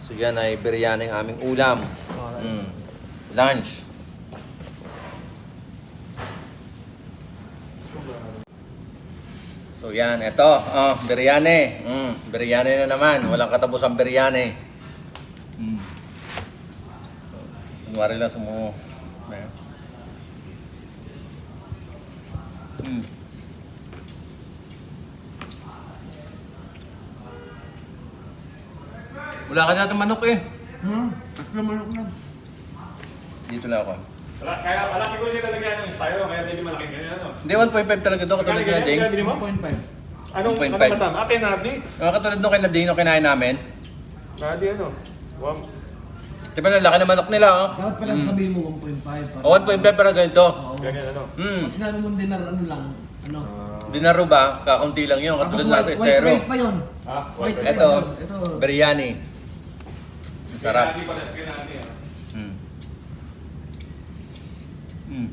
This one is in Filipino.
So yan ay biryani ang aming ulam. Lunch. So yan, ito. Biryani. Biryani na naman. Walang katapos ang biryani. Kunwari lang sumo. Wala ka natin manok eh. Tatlo manok lang. Dito lang ako. Wala siguro siya talaga yung style, kaya medyo malaking ganyan, ano? Hindi, 1.5 talaga ito. Katulad ng Nading. Kaya bili mo? 1.5. Anong 1.5. matam? Akin na, di? Katulad nung kay Nading, nung kinain namin. Di ano? Diba na laki ng manok nila, oh? Dapat pala sabihin mo 1.5. O, 1.5 para ganito. Oo. Ganyan, ano? Pag sinabi mo dinar, ano lang, ano. Dinaro ba? Kakunti lang yun. Tapos Katulad nasa white estero. rice pa yun. White rice. Ito, Ito. biryani. Sarap. Ganyan, ah. Mm.